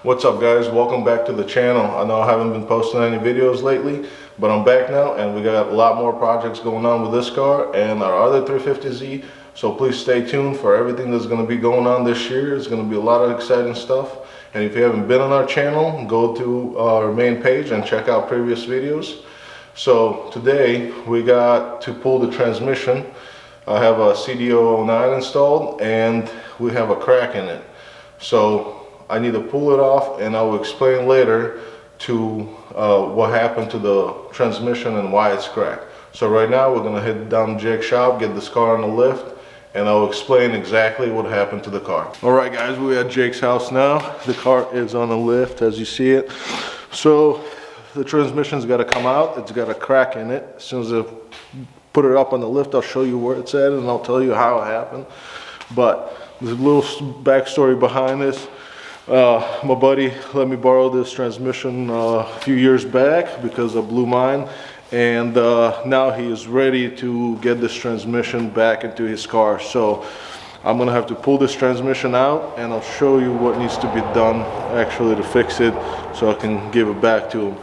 What's up guys, welcome back to the channel. I know I haven't been posting any videos lately, but I'm back now and we got a lot more projects going on with this car and our other 350Z. So please stay tuned for everything that's going to be going on this year. It's going to be a lot of exciting stuff. And if you haven't been on our channel, go to our main page and check out previous videos. So today we got to pull the transmission. I have a CD009 installed and we have a crack in it. So I need to pull it off, and I will explain later to what happened to the transmission and why it's cracked. So right now we're gonna head down to Jake's shop, get this car on the lift, and I'll explain exactly what happened to the car. All right guys, we're at Jake's house now. The car is on the lift as you see it. So the transmission's gotta come out. It's got a crack in it. As soon as I put it up on the lift, I'll show you where it's at and I'll tell you how it happened. But there's a little backstory behind this. My buddy let me borrow this transmission a few years back because I blew mine, and now he is ready to get this transmission back into his car. So I'm gonna have to pull this transmission out and I'll show you what needs to be done actually to fix it so I can give it back to him.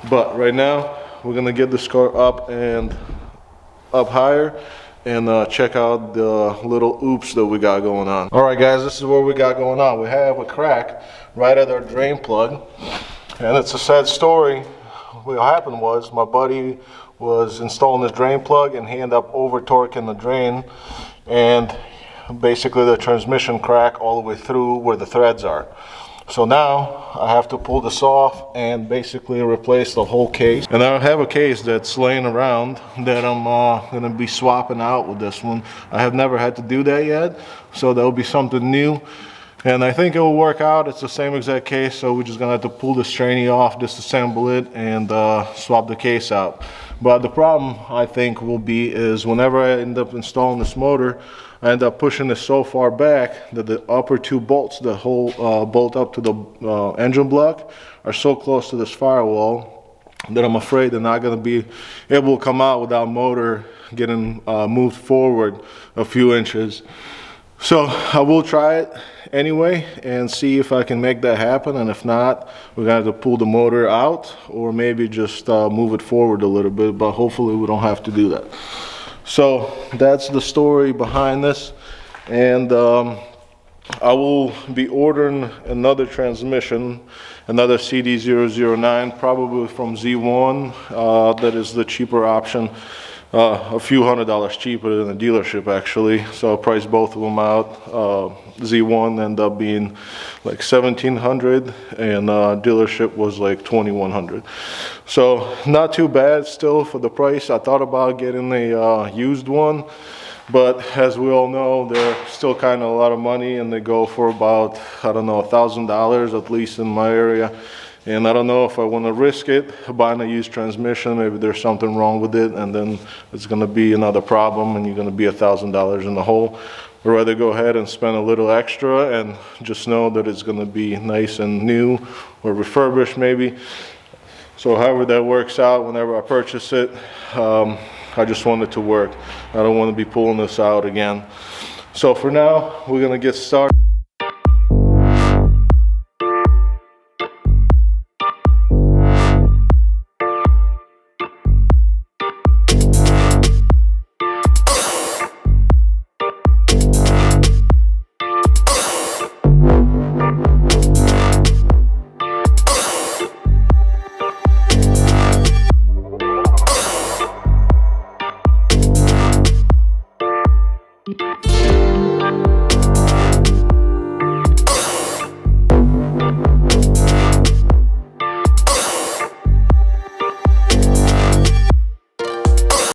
But right now we're gonna get this car up higher and check out the little oops that we got going on. All right guys, this is what we got going on. We have a crack right at our drain plug, and it's a sad story. What happened was my buddy was installing the drain plug and he ended up over torquing the drain, and basically the transmission cracked all the way through where the threads are. So now I have to pull this off and basically replace the whole case. And I have a case that's laying around that I'm gonna be swapping out with this one. I have never had to do that yet, so that'll be something new. And I think it will work out. It's the same exact case, so we're just gonna have to pull this trainee off, disassemble it, and swap the case out. But the problem I think will be is whenever I end up installing this motor, I end up pushing this so far back that the upper two bolts that hold bolt up to the engine block are so close to this firewall that I'm afraid they're not going to be able to come out without motor getting moved forward a few inches. So I will try it anyway and see if I can make that happen, and if not, we're going to have to pull the motor out or maybe just move it forward a little bit, but hopefully we don't have to do that. So that's the story behind this, and I will be ordering another transmission, another CD009, probably from Z1. That is the cheaper option, a few $100s cheaper than the dealership actually. So I'll price both of them out. Z1 ended up being like $1,700 and dealership was like $2,100. So not too bad still for the price. I thought about getting a used one, but as we all know, they're still kind of a lot of money, and they go for about, I don't know, $1,000 at least in my area. And I don't know if I want to risk it buying a used transmission. Maybe there's something wrong with it, and then it's going to be another problem, and you're going to be $1,000 in the hole. I'd rather go ahead and spend a little extra and just know that it's going to be nice and new or refurbished maybe. So however that works out, whenever I purchase it, I just want it to work. I don't want to be pulling this out again. So for now, we're going to get started.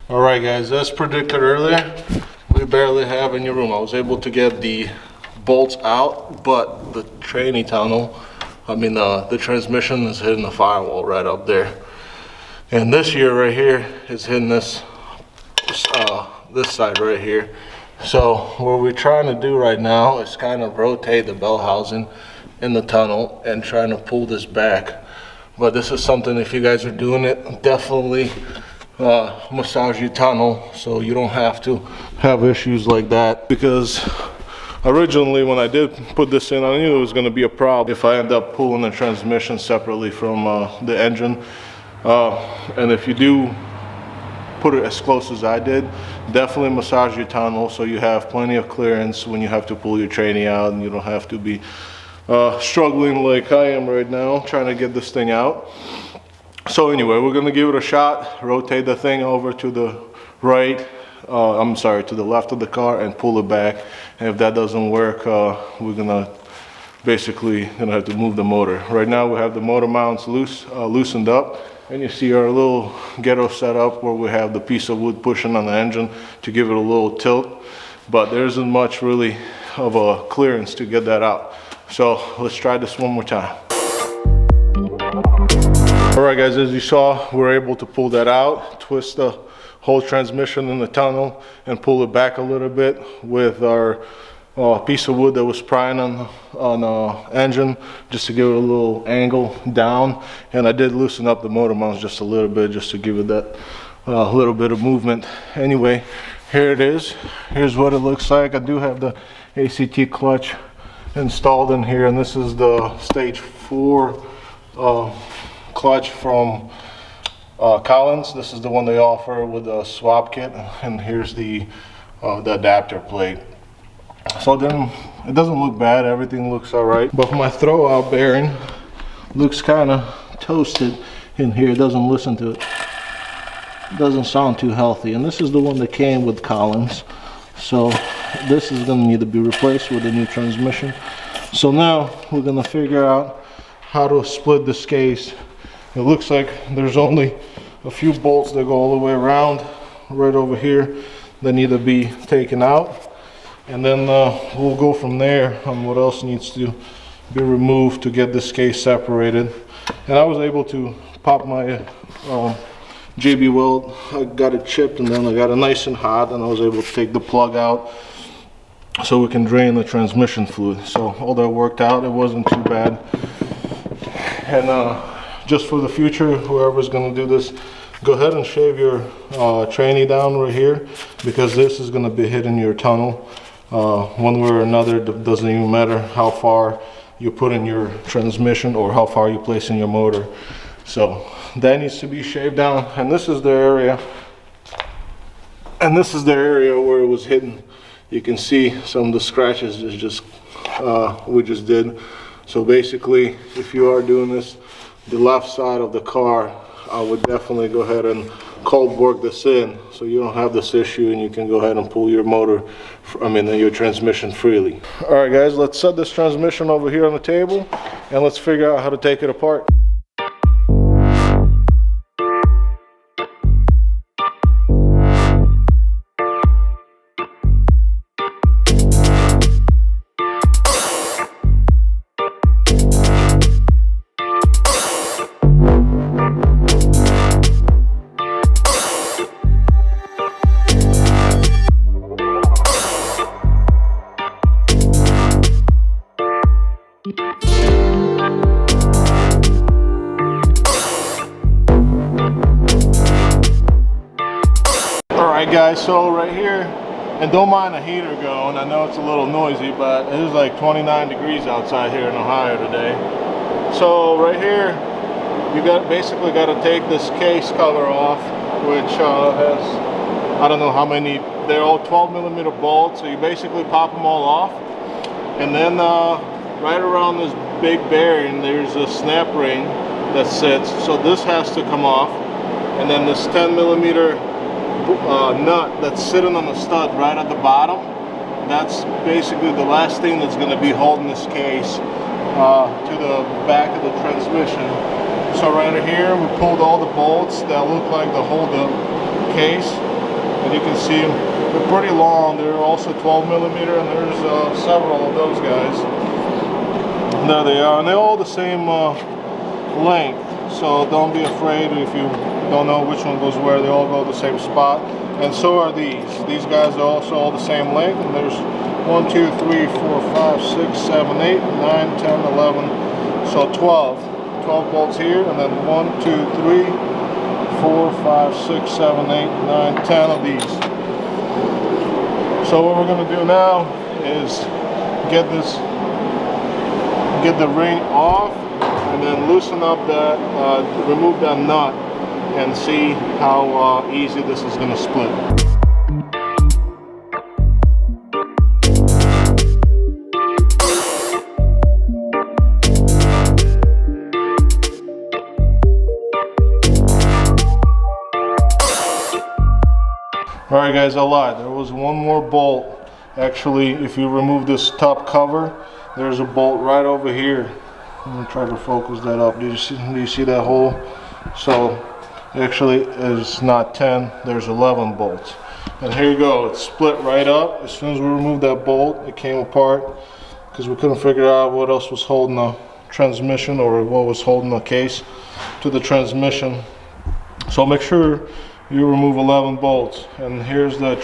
Alright guys, as predicted earlier, we barely have any room. I was able to get the bolts out, but the trainee tunnel, the transmission is hitting the firewall right up there. And this year right here is hitting this side right here. So what we're trying to do right now is kind of rotate the bell housing in the tunnel and trying to pull this back. But this is something, if you guys are doing it, definitely massage your tunnel so you don't have to have issues like that, because Originally, when I did put this in, I knew it was going to be a problem if I end up pulling the transmission separately from the engine. And if you do put it as close as I did, definitely massage your tunnel so you have plenty of clearance when you have to pull your tranny out, and you don't have to be struggling like I am right now trying to get this thing out. So anyway, we're going to give it a shot, rotate the thing over to the right, I'm sorry, to the left of the car, and pull it back. And if that doesn't work, we're gonna basically have to move the motor. Right now we have the motor mounts loosened up, and you see our little ghetto setup where we have the piece of wood pushing on the engine to give it a little tilt, but there isn't much really of a clearance to get that out. So let's try this one more time. All right guys, as you saw, we're able to pull that out, twist the whole transmission in the tunnel, and pull it back a little bit with our piece of wood that was prying on the engine, just to give it a little angle down. And I did loosen up the motor mounts just a little bit, just to give it that little bit of movement. Anyway, here it is. Here's what it looks like. I do have the ACT clutch installed in here, and this is the stage 4 clutch from Collins. This is the one they offer with a swap kit, and here's the adapter plate. So then it doesn't look bad, everything looks all right, but my throwout bearing looks kind of toasted in here. It doesn't listen to it, doesn't sound too healthy. And this is the one that came with Collins, so this is going to need to be replaced with a new transmission. So now we're going to figure out how to split this case. It looks like there's only a few bolts that go all the way around right over here that need to be taken out, and then we'll go from there on what else needs to be removed to get this case separated. And I was able to pop my JB weld. I got it chipped, and then I got it nice and hot, and I was able to take the plug out so we can drain the transmission fluid. So all that worked out, it wasn't too bad. And just for the future, whoever's going to do this, go ahead and shave your tranny down right here, because this is going to be hitting your tunnel one way or another. It doesn't even matter how far you put in your transmission or how far you place in your motor. So that needs to be shaved down, and this is the area, where it was hitting. You can see some of the scratches is just we just did. So basically, if you are doing this, the left side of the car, I would definitely go ahead and cold work this in so you don't have this issue, and you can go ahead and pull your motor, your transmission freely. All right guys, let's set this transmission over here on the table, and let's figure out how to take it apart. Alright guys, so right here, and don't mind the heater going, I know it's a little noisy, but it is like 29 degrees outside here in Ohio today. So right here, you basically got to take this case cover off, which has, I don't know how many, they're all 12mm bolts, so you basically pop them all off. And then right around this big bearing, there's a snap ring that sits, so this has to come off. And then this 10mm nut that's sitting on the stud right at the bottom, that's basically the last thing that's going to be holding this case to the back of the transmission. So right here we pulled all the bolts that look like they hold the case, and you can see them, they're pretty long. They're also 12mm, and there's several of those guys. And there they are, and they're all the same length, so don't be afraid if you don't know which one goes where. They all go the same spot, and so are these. These guys are also all the same length, and there's 1, 2, 3, 4, 5, 6, 7, 8, 9, 10, 11, so 12 bolts here, and then 1, 2, 3, 4, 5, 6, 7, 8, 9, 10 of these. So what we're going to do now is get the ring off, and then loosen up that, remove that nut, and see how easy this is going to split. Alright guys, I lied. There was one more bolt. Actually, if you remove this top cover, there's a bolt right over here. I'm going to try to focus that up. Do you see that hole? So actually it's not 10, there's 11 bolts. And here you go, it's split right up. As soon as we removed that bolt, it came apart because we couldn't figure out what else was holding the transmission, or what was holding the case to the transmission. So make sure you remove 11 bolts. And here's the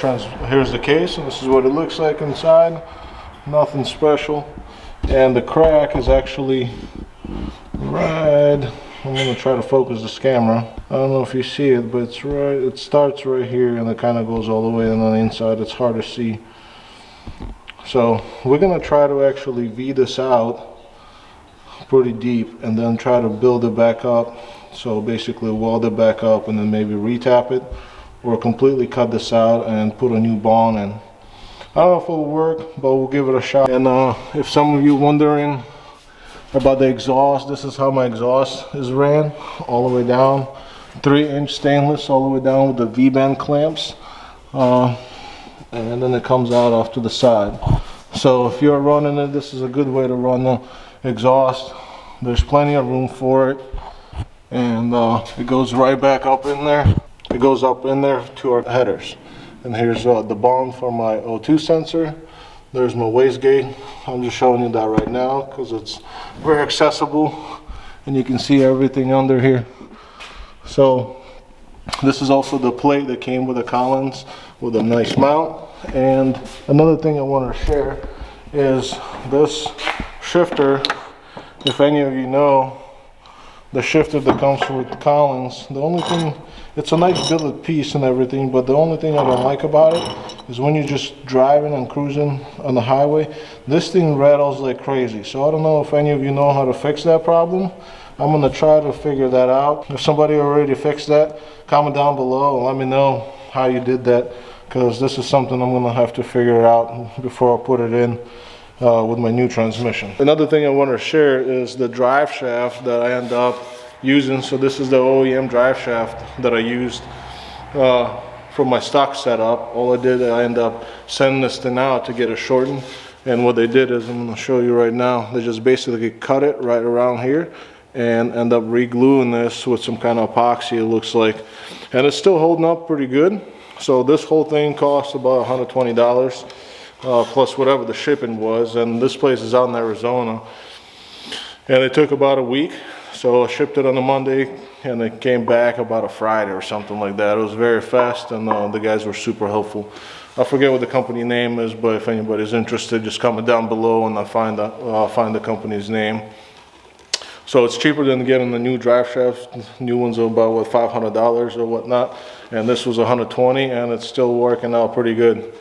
case, and this is what it looks like inside. Nothing special. And the crack is actually right, I'm going to try to focus this camera. I don't know if you see it, but it's right, it starts right here and it kind of goes all the way, and on the inside it's hard to see. So we're going to try to actually V this out pretty deep and then try to build it back up. So basically weld it back up and then maybe retap it, or completely cut this out and put a new bond in. I don't know if it'll work, but we'll give it a shot. And if some of you wondering about the exhaust, this is how my exhaust is ran, all the way down. 3-inch stainless all the way down with the V-band clamps. And then it comes out off to the side. So if you're running it, this is a good way to run the exhaust. There's plenty of room for it. And it goes right back up in there. It goes up in there to our headers. And here's the bond for my O2 sensor. There's my wastegate. I'm just showing you that right now because it's very accessible and you can see everything under here. So this is also the plate that came with the Collins with a nice mount. And another thing I want to share is this shifter. If any of you know, the shifter that comes with Collins, the only thing, it's a nice billet piece and everything, but the only thing I don't like about it is when you're just driving and cruising on the highway, this thing rattles like crazy. So I don't know if any of you know how to fix that problem. I'm going to try to figure that out. If somebody already fixed that, comment down below and let me know how you did that, because this is something I'm going to have to figure out before I put it in with my new transmission. Another thing I want to share is the drive shaft that I end up using. So this is the OEM drive shaft that I used for my stock setup. All I did, I ended up sending this thing out to get it shortened. And what they did is, I'm going to show you right now, they just basically cut it right around here and end up re-gluing this with some kind of epoxy, it looks like. And it's still holding up pretty good. So this whole thing cost about $120. Plus whatever the shipping was, and this place is out in Arizona, and it took about a week. So I shipped it on a Monday and it came back about a Friday or something like that. It was very fast, and the guys were super helpful. I forget what the company name is, but if anybody's interested, just comment down below and I'll find the company's name. So it's cheaper than getting the new drive shafts. New ones are about what, $500 or whatnot, and this was $120, and it's still working out pretty good.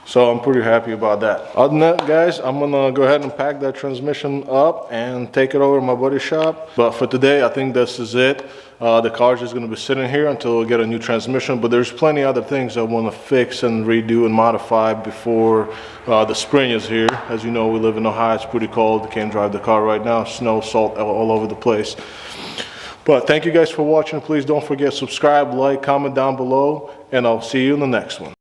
So I'm pretty happy about that. Other than that, guys, I'm gonna go ahead and pack that transmission up and take it over to my buddy's shop. But for today, I think this is it. The car's just gonna be sitting here until we get a new transmission, but there's plenty other things I wanna fix and redo and modify before the spring is here. As you know, we live in Ohio, it's pretty cold. Can't drive the car right now. Snow, salt all over the place. But thank you guys for watching. Please don't forget, subscribe, like, comment down below, and I'll see you in the next one.